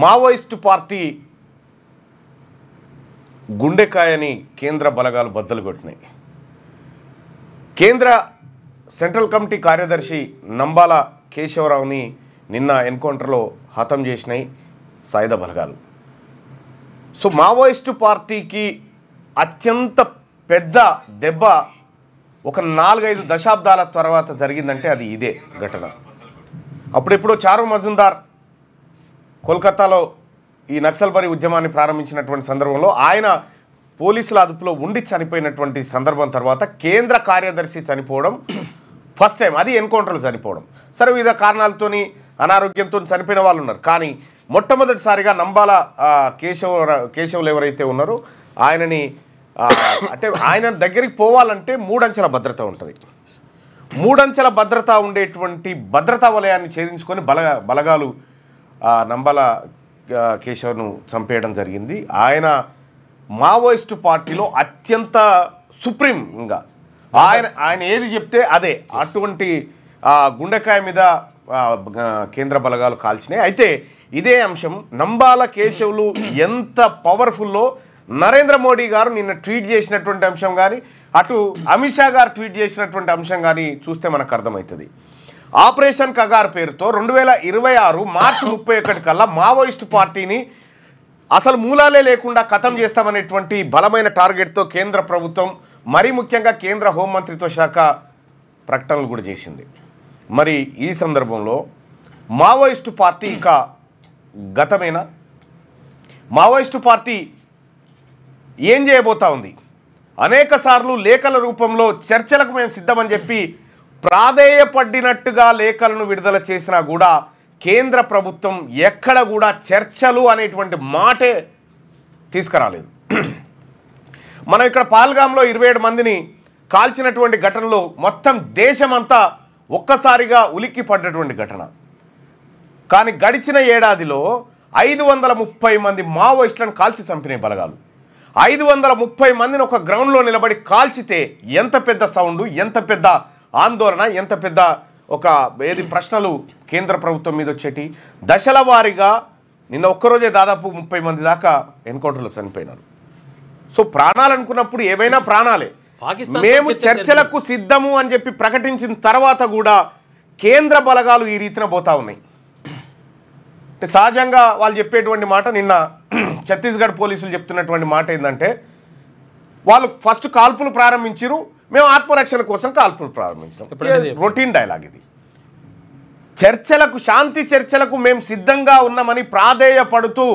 Maoist party గుండెకాయని కేంద్ర బలగాలు బద్దలు కొట్టినాయి. కేంద్ర సెంట్రల్ కమిటీ కార్యదర్శి నంబాల కేశవరావుని నిన్న ఎన్కౌంటర్లో హతం చేసినాయి సాయుధ బలగాలు. సో మావోయిస్టు పార్టీకి అత్యంత పెద్ద దెబ్బ ఒక 4-5 దశాబ్దాల తర్వాత జరిగిందంటే అది ఇదే ఘటన. అప్పుడెప్పుడో చారు మజుందార్ కోల్కతాలో ఈ నక్సల్బరీ ఉద్యమాన్ని ప్రారంభించినటువంటి సందర్భంలో ఆయన పోలీసుల అదుపులో ఉండి చనిపోయినటువంటి సందర్భం తర్వాత కేంద్ర కార్యదర్శి చనిపోవడం ఫస్ట్ టైం, అది ఎన్కౌంటర్లో చనిపోవడం. సరే వివిధ కారణాలతోని అనారోగ్యంతో చనిపోయిన వాళ్ళు ఉన్నారు. కానీ మొట్టమొదటిసారిగా నంబాల కేశవులు ఎవరైతే ఉన్నారో ఆయనని అంటే ఆయన దగ్గరికి పోవాలంటే 3 అంచెల భద్రత ఉంటుంది. 3 అంచెల భద్రత ఉండేటువంటి భద్రతా వలయాన్ని ఛేదించుకొని బలగాలు నంబాల కేశవ్ను చంపేయడం జరిగింది. మావోయిస్టు పార్టీలో అత్యంత సుప్రీంగా ఆయన ఏది చెప్తే అదే, అటువంటి గుండెకాయ మీద కేంద్ర బలగాలు కాల్చినాయి. అయితే ఇదే అంశం నంబాల కేశవులు ఎంత పవర్ఫుల్లో నరేంద్ర మోడీ గారు నిన్న ట్వీట్ చేసినటువంటి అంశం కానీ, అటు అమిత్ షా గారు ట్వీట్ చేసినటువంటి అంశం కానీ చూస్తే మనకు అర్థమవుతుంది. ఆపరేషన్ కగార్ పేరుతో 2026 మార్చి 31 కల్లా మావోయిస్టు పార్టీని అసలు మూలాలే లేకుండా ఖతం చేస్తామనేటువంటి బలమైన టార్గెట్తో కేంద్ర ప్రభుత్వం, మరీ ముఖ్యంగా కేంద్ర హోంమంత్రిత్వ శాఖ ప్రకటనలు కూడా చేసింది. మరి ఈ సందర్భంలో మావోయిస్టు పార్టీ ఇక గతమేనా? మావోయిస్టు పార్టీ ఏం చేయబోతా ఉంది? అనేక సార్లు లేఖల రూపంలో చర్చలకు మేము సిద్ధమని చెప్పి ప్రాధేయపడినట్టుగా లేఖలను విడుదల చేసినా కూడా కేంద్ర ప్రభుత్వం ఎక్కడ కూడా చర్చలు అనేటువంటి మాటే తీసుకురాలేదు. మనం ఇక్కడ పాల్గాంలో 27 మందిని కాల్చినటువంటి ఘటనలో మొత్తం దేశమంతా ఒక్కసారిగా ఉలిక్కి పడ్డటువంటి ఘటన. కానీ గడిచిన ఏడాదిలో 530 మంది మావోయిస్టులను కాల్చి చంపిన బలగాలు. 530 మందిని ఒక గ్రౌండ్లో నిలబడి కాల్చితే ఎంత పెద్ద సౌండ్, ఎంత పెద్ద ఆందోళన, ఎంత పెద్ద ఒక ప్రశ్నలు కేంద్ర ప్రభుత్వం మీద వచ్చేటి. దశల వారీగా నిన్న ఒక్కరోజే దాదాపు 30 మంది దాకా ఎన్కౌంటర్లో చనిపోయినారు. సో ప్రాణాలు అనుకున్నప్పుడు ఏవైనా ప్రాణాలే. మేము చర్చలకు సిద్ధము అని చెప్పి ప్రకటించిన తర్వాత కూడా కేంద్ర బలగాలు ఈ రీతిన పోతా ఉన్నాయి. అంటే సహజంగా వాళ్ళు చెప్పేటువంటి మాట, నిన్న ఛత్తీస్గఢ్ పోలీసులు చెప్తున్నటువంటి మాట ఏంటంటే, వాళ్ళు ఫస్ట్ కాల్పులు ప్రారంభించారు, మేము ఆత్మరక్షణ కోసం కాల్పులు ప్రారంభించాం. రొటీన్ డైలాగ్ ఇది. చర్చలకు, శాంతి చర్చలకు మేము సిద్ధంగా ఉన్నామని ప్రాధేయపడుతూ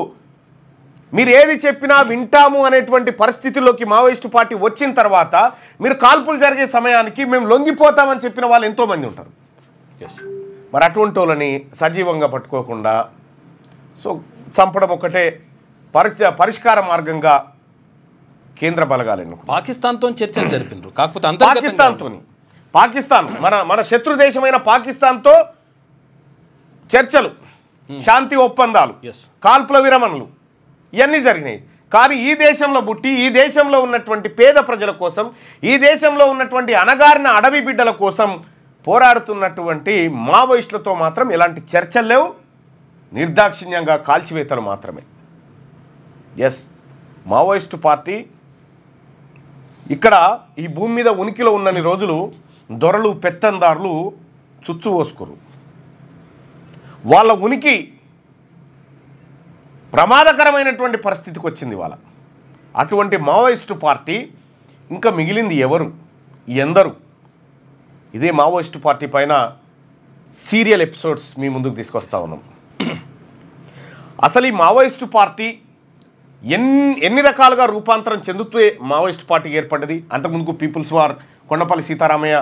మీరు ఏది చెప్పినా వింటాము అనేటువంటి పరిస్థితుల్లోకి మావోయిస్టు పార్టీ వచ్చిన తర్వాత మీరు కాల్పులు జరిగే సమయానికి మేము లొంగిపోతామని చెప్పిన వాళ్ళు ఎంతోమంది ఉంటారు. మరి అటువంటి వాళ్ళని సజీవంగా పట్టుకోకుండా సో చంపడం ఒకటే పరిష్కార మార్గంగా కేంద్ర బలగాలు ఎన్నుకున్నారు. పాకిస్తాన్తో చర్చలు జరిపినారు. కాకపోతే పాకిస్తాన్ మన శత్రు దేశమైన పాకిస్తాన్తో చర్చలు, శాంతి ఒప్పందాలు, కాల్పుల విరమణలు ఇవన్నీ జరిగినాయి. కానీ ఈ దేశంలో పుట్టి, ఈ దేశంలో ఉన్నటువంటి పేద ప్రజల కోసం, ఈ దేశంలో ఉన్నటువంటి అణగారిన అడవి బిడ్డల కోసం పోరాడుతున్నటువంటి మావోయిస్టులతో మాత్రం ఎలాంటి చర్చలు లేవు. నిర్దాక్షిణ్యంగా కాల్చివేతలు మాత్రమే. మావోయిస్టు పార్టీ ఇక్కడ ఈ భూమి మీద ఉనికిలో ఉన్నన్ని రోజులు దొరలు, పెత్తందారులు చుచ్చు పోసుకోరు. వాళ్ళ ఉనికి ప్రమాదకరమైనటువంటి పరిస్థితికి వచ్చింది వాళ్ళ. అటువంటి మావోయిస్టు పార్టీ ఇంకా మిగిలింది ఎవరు, ఎందరు? ఇదే మావోయిస్టు పార్టీ పైన సీరియల్ ఎపిసోడ్స్ మీ ముందుకు తీసుకొస్తా ఉన్నాం. అసలు ఈ మావోయిస్టు పార్టీ ఎన్ని రకాలుగా రూపాంతరం చెందుతూ మావోయిస్టు పార్టీ ఏర్పడ్డది. అంతకుముందుకు పీపుల్స్ వార్, కొండపల్లి సీతారామయ్య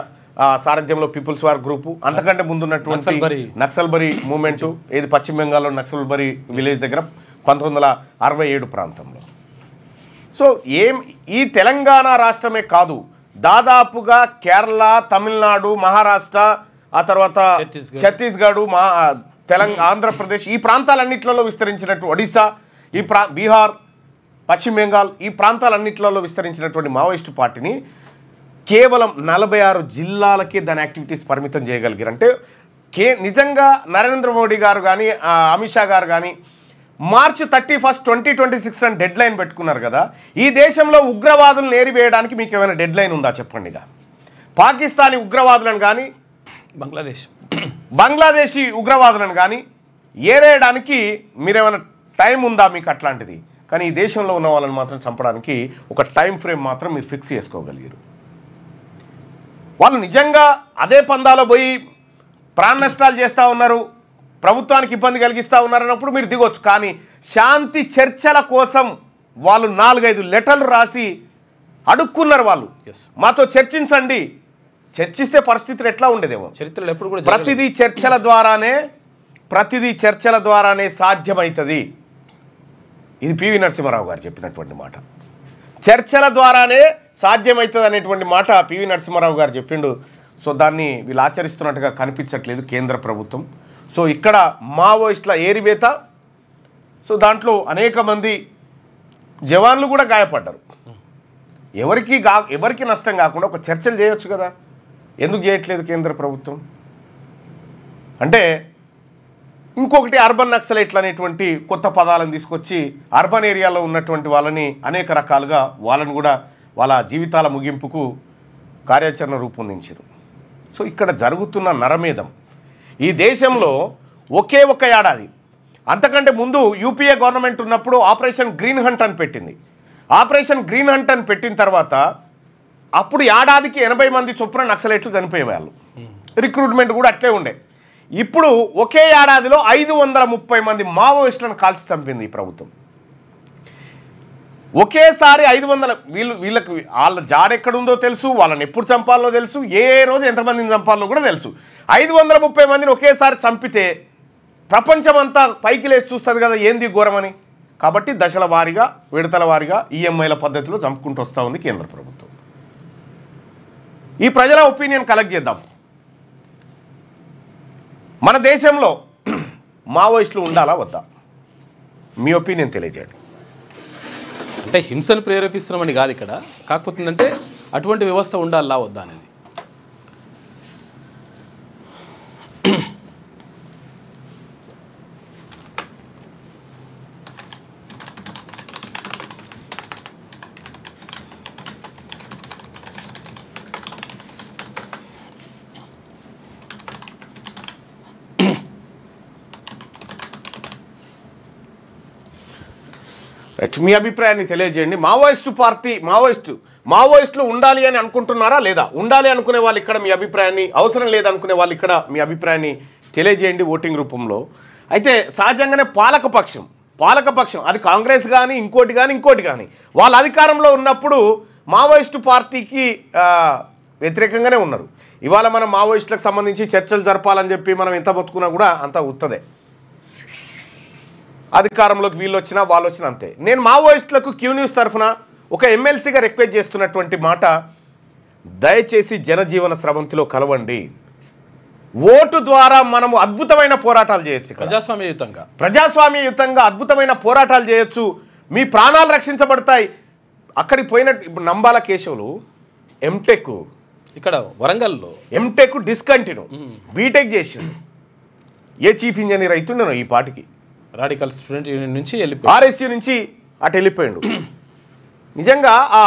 సారథ్యంలో పీపుల్స్ వార్ గ్రూపు, అంతకంటే ముందున్నటువంటి నక్సల్బరీ మూమెంట్, ఏది పశ్చిమ బెంగాల్లో నక్సల్బరీ విలేజ్ దగ్గర 1967 ప్రాంతంలో. సో ఈ తెలంగాణ రాష్ట్రమే కాదు, దాదాపుగా కేరళ, తమిళనాడు, మహారాష్ట్ర, ఆ తర్వాత ఛత్తీస్గఢ్, ఆంధ్రప్రదేశ్, ఈ ప్రాంతాలన్నింటిలో విస్తరించినట్టు ఒడిశా, బీహార్, పశ్చిమ బెంగాల్, ఈ ప్రాంతాలన్నింటిలో విస్తరించినటువంటి మావోయిస్టు పార్టీని కేవలం 46 జిల్లాలకే దాని యాక్టివిటీస్ పరిమితం చేయగలిగారు. అంటే నిజంగా నరేంద్ర మోడీ గారు కానీ, అమిత్ షా గారు కానీ మార్చి 31, 2026 అని డెడ్ లైన్ పెట్టుకున్నారు కదా. ఈ దేశంలో ఉగ్రవాదులను ఏరివేయడానికి మీకు ఏమైనా డెడ్ లైన్ ఉందా చెప్పండి. పాకిస్తానీ ఉగ్రవాదులను కానీ బంగ్లాదేశీ ఉగ్రవాదులను కానీ ఏరేయడానికి మీరేమైనా టైం ఉందా మీకు అట్లాంటిది? కానీ ఈ దేశంలో ఉన్న వాళ్ళని మాత్రం చంపడానికి ఒక టైం ఫ్రేమ్ మాత్రం మీరు ఫిక్స్ చేసుకోగలిగారు. వాళ్ళు నిజంగా అదే పందాలో పోయి ప్రాణ నష్టాలు చేస్తూ ఉన్నారు, ప్రభుత్వానికి ఇబ్బంది కలిగిస్తూ ఉన్నారు అన్నప్పుడు మీరు దిగొచ్చు. కానీ శాంతి చర్చల కోసం వాళ్ళు 4-5 లెటర్లు రాసి అడుక్కున్నారు. వాళ్ళు మాతో చర్చించండి, చర్చిస్తే పరిస్థితులు ఎట్లా ఉండేదేమో. చరిత్రలో ఎప్పుడు కూడా ప్రతిదీ చర్చల ద్వారానే సాధ్యమవుతుంది. ఇది పివి నరసింహారావు గారు చెప్పినటువంటి మాట. చర్చల ద్వారానే సాధ్యమవుతుంది అనేటువంటి మాట పివి నరసింహారావు గారు చెప్పిండు. సో దాన్ని వీళ్ళు ఆచరిస్తున్నట్టుగా కనిపించట్లేదు కేంద్ర ప్రభుత్వం. సో ఇక్కడ మావోయిస్టుల ఏరివేత, సో దాంట్లో అనేక మంది జవాన్లు కూడా గాయపడ్డారు. ఎవరికి నష్టం కాకుండా ఒక చర్చలు చేయొచ్చు కదా, ఎందుకు చేయట్లేదు కేంద్ర ప్రభుత్వం? అంటే ఇంకొకటి అర్బన్ నక్సలైట్లు అనేటువంటి కొత్త పదాలను తీసుకొచ్చి అర్బన్ ఏరియాలో ఉన్నటువంటి వాళ్ళని అనేక రకాలుగా వాళ్ళని కూడా వాళ్ళ జీవితాల ముగింపుకు కార్యాచరణ రూపొందించారు. సో ఇక్కడ జరుగుతున్న నరమేధం ఈ దేశంలో ఒకే ఒక ఏడాది, అంతకంటే ముందు యూపీఏ గవర్నమెంట్ ఉన్నప్పుడు ఆపరేషన్ గ్రీన్ హంట్ అని పెట్టింది. ఆపరేషన్ గ్రీన్ హంట్ అని పెట్టిన తర్వాత అప్పుడు ఏడాదికి 80 మంది చొప్పున నక్సలైట్లు చనిపోయేవాళ్ళు. రిక్రూట్మెంట్ కూడా అట్లే ఉండే. ఇప్పుడు ఒకే ఏడాదిలో 530 మంది మావోయిస్టులను కాల్చి చంపింది ఈ ప్రభుత్వం. ఒకేసారి 500 వీళ్ళకి వాళ్ళ జాడెక్కడుందో తెలుసు, వాళ్ళని ఎప్పుడు చంపాలో తెలుసు, ఏ రోజు ఎంతమందిని చంపాలో కూడా తెలుసు. 530 మందిని ఒకేసారి చంపితే ప్రపంచమంతా పైకి లేచి చూస్తుంది కదా ఏంది ఘోరమని. కాబట్టి దశల వారీగా విడతల వారీగా ఈఎంఐల పద్ధతిలో చంపుకుంటూ వస్తూ ఉంది కేంద్ర ప్రభుత్వం. ఈ ప్రజల ఒపీనియన్ కలెక్ట్ చేద్దాం. మన దేశంలో మావోయిస్టులు ఉండాలా వద్దా? మీ ఒపీనియన్ తెలియజేయండి. అంటే హింసను ప్రేరేపిస్తున్నామని కాదు ఇక్కడ, కాకపోతే ఏంటంటే అటువంటి వ్యవస్థ ఉండాలా వద్దా అనేది. మీ అభిప్రాయాన్ని తెలియజేయండి. మావోయిస్టులు ఉండాలి అని అనుకుంటున్నారా లేదా? ఉండాలి అనుకునే వాళ్ళు ఇక్కడ మీ అభిప్రాయాన్ని, అవసరం లేదనుకునే వాళ్ళు ఇక్కడ మీ అభిప్రాయాన్ని తెలియజేయండి ఓటింగ్ రూపంలో. అయితే సహజంగానే పాలకపక్షం అది కాంగ్రెస్ కానీ ఇంకోటి కానీ వాళ్ళ అధికారంలో ఉన్నప్పుడు మావోయిస్టు పార్టీకి వ్యతిరేకంగానే ఉన్నారు. ఇవాళ మనం మావోయిస్టులకు సంబంధించి చర్చలు జరపాలని చెప్పి మనం ఎంత బతుకున్నా కూడా అంత ఉత్తదే. అధికారంలోకి వీళ్ళు వచ్చినా వాళ్ళు వచ్చినా అంతే. నేను మావోయిస్టులకు క్యూ న్యూస్ తరఫున ఒక ఎమ్మెల్సీగా రిక్వెస్ట్ చేస్తున్నటువంటి మాట, దయచేసి జనజీవన స్రవంతిలో కలవండి. ఓటు ద్వారా మనము అద్భుతమైన పోరాటాలు చేయొచ్చు. ప్రజాస్వామ్యయుతంగా అద్భుతమైన పోరాటాలు చేయొచ్చు. మీ ప్రాణాలు రక్షించబడతాయి. అక్కడికి పోయినట్టు ఇప్పుడు నంబాల కేశవులు ఎంటెక్, ఇక్కడ వరంగల్లో ఎంటెక్ డిస్కంటిన్యూ, బీటెక్ చేసిండు. ఏ చీఫ్ ఇంజనీర్ అవుతుండేనో ఈ పాటికి. రాడికల్ స్టూడెంట్ యూనియన్ నుంచి ఆర్ఎస్యూ నుంచి అటు వెళ్ళిపోయాడు. నిజంగా ఆ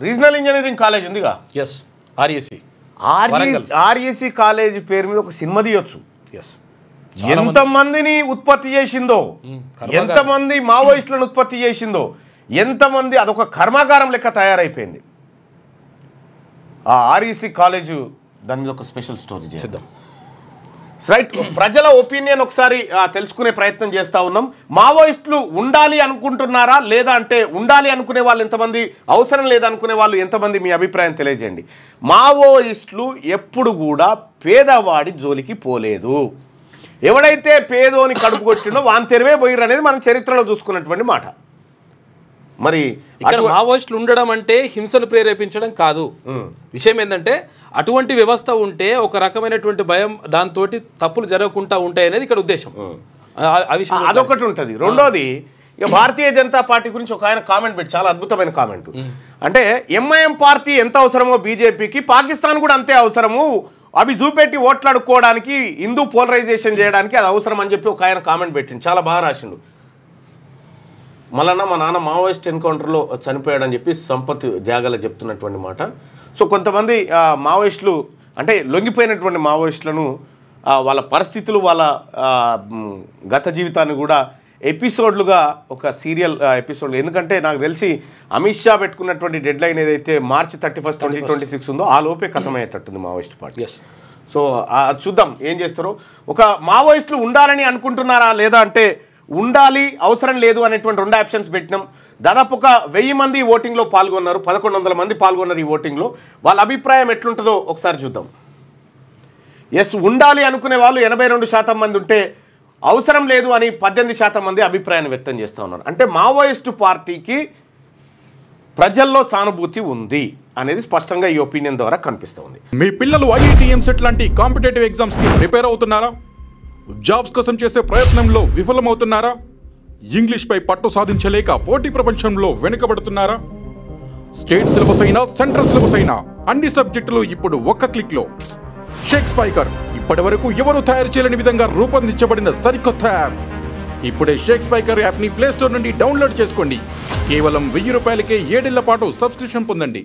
రీజనల్ ఇంజనీరింగ్ కాలేజ్ ఉందిగా, ఆర్ఎస్సీ కాలేజ్ పేరు మీద ఒక సినిమా తీయొచ్చు. ఎంతమందిని ఉత్పత్తి చేసిందో, ఎంతమంది మావోయిస్టులను ఉత్పత్తి చేసిందో, ఎంతమంది, అదొక కర్మాగారం లెక్క తయారైపోయింది ఆ ఆర్ఎస్సీ కాలేజు. దాని మీద ఒక స్పెషల్ స్టోరీ చేద్దాం. రైట్, ప్రజల ఒపీనియన్ ఒకసారి తెలుసుకునే ప్రయత్నం చేస్తూ ఉన్నాం. మావోయిస్టులు ఉండాలి అనుకుంటున్నారా లేదా అంటే ఉండాలి అనుకునే వాళ్ళు ఎంతమంది, అవసరం లేదనుకునే వాళ్ళు ఎంతమంది, మీ అభిప్రాయం తెలియజేయండి. మావోయిస్టులు ఎప్పుడు కూడా పేదవాడి జోలికి పోలేదు. ఎవడైతే పేదోని కడుపు కొట్టిండో వాని తెరవే పోయిర్రు అనేది మనం చరిత్రలో చూసుకున్నటువంటి మాట. మరి ఇక్కడ మావోయిస్టులు ఉండడం అంటే హింసను ప్రేరేపించడం కాదు. విషయం ఏంటంటే అటువంటి వ్యవస్థ ఉంటే ఒక రకమైనటువంటి భయం, దాంతో తప్పులు జరగకుండా ఉంటాయి అనేది ఇక్కడ ఉద్దేశం. అదొకటి ఉంటుంది. రెండోది, ఇక భారతీయ జనతా పార్టీ గురించి ఒక ఆయన కామెంట్ పెట్టి, చాలా అద్భుతమైన కామెంట్. అంటే ఎంఐఎం పార్టీ ఎంత అవసరమో బీజేపీకి, పాకిస్తాన్ కూడా అంతే అవసరము, అవి చూపెట్టి ఓట్లాడుకోవడానికి, హిందూ పోలరైజేషన్ చేయడానికి అది అవసరం అని చెప్పి ఒక ఆయన కామెంట్ పెట్టిండు. చాలా బాగా రాసిండు. మళ్ళా మా నాన్న మావోయిస్ట్ ఎన్కౌంటర్లో చనిపోయాడని చెప్పి సంపత్ త్యాగల చెప్తున్నటువంటి మాట. సో కొంతమంది మావోయిస్టులు అంటే లొంగిపోయినటువంటి మావోయిస్టులను వాళ్ళ పరిస్థితులు వాళ్ళ గత జీవితాన్ని కూడా ఎపిసోడ్లుగా ఒక సీరియల్ ఎపిసోడ్, ఎందుకంటే నాకు తెలిసి అమిత్ షా పెట్టుకున్నటువంటి డెడ్ లైన్ ఏదైతే మార్చి 31, 2026 ఉందో ఆ లోపే ఖతమయ్యేటట్టుంది మావోయిస్ట్ పార్టీ. సో చూద్దాం ఏం చేస్తారో. ఒక మావోయిస్టులు ఉండాలని అనుకుంటున్నారా లేదా అంటే ఉండాలి, అవసరం లేదు అనేటువంటి 2 ఆప్షన్స్ పెట్టినాం. దాదాపు ఒక 1000 మంది ఓటింగ్లో పాల్గొన్నారు, 1100 మంది పాల్గొన్నారు ఈ ఓటింగ్లో. వాళ్ళ అభిప్రాయం ఎట్లుంటుందో ఒకసారి చూద్దాం. ఎస్ ఉండాలి అనుకునే వాళ్ళు 82% మంది ఉంటే అవసరం లేదు అని 18% మంది అభిప్రాయాన్ని వ్యక్తం చేస్తూ ఉన్నారు. అంటే మావోయిస్టు పార్టీకి ప్రజల్లో సానుభూతి ఉంది అనేది స్పష్టంగా ఈ ఒపీనియన్ ద్వారా కనిపిస్తుంది. మీ పిల్లలు ఐఐటి ఎంసెట్ లాంటి కాంపిటేటివ్ ఎగ్జామ్స్ కి ప్రిపేర్ అవుతున్నారా? జాబ్స్ కోసం చేసే ప్రయత్నంలో విఫలమవుతున్నారా? ఇంగ్లీష్ పై పట్టు సాధించలేక పోటీ ప్రపంచంలో వెనుకబడుతున్నారా? స్టేట్ సిలబస్ అయినా సెంట్రల్ సిలబస్ అయినా అన్ని సబ్జెక్టులు ఇప్పుడు ఒక్క క్లిక్ లో. షేక్ స్పైకర్ ఇప్పటి వరకు ఎవరు తయారు చేయలేని విధంగా రూపొందించబడిన సరికొత్త యాప్. ఇప్పుడే షేక్ స్పైకర్ యాప్ ని ప్లే స్టోర్ నుండి డౌన్లోడ్ చేసుకోండి. కేవలం 1000 రూపాయలకే 7 ఏళ్ల పాటు సబ్స్క్రిప్షన్ పొందండి.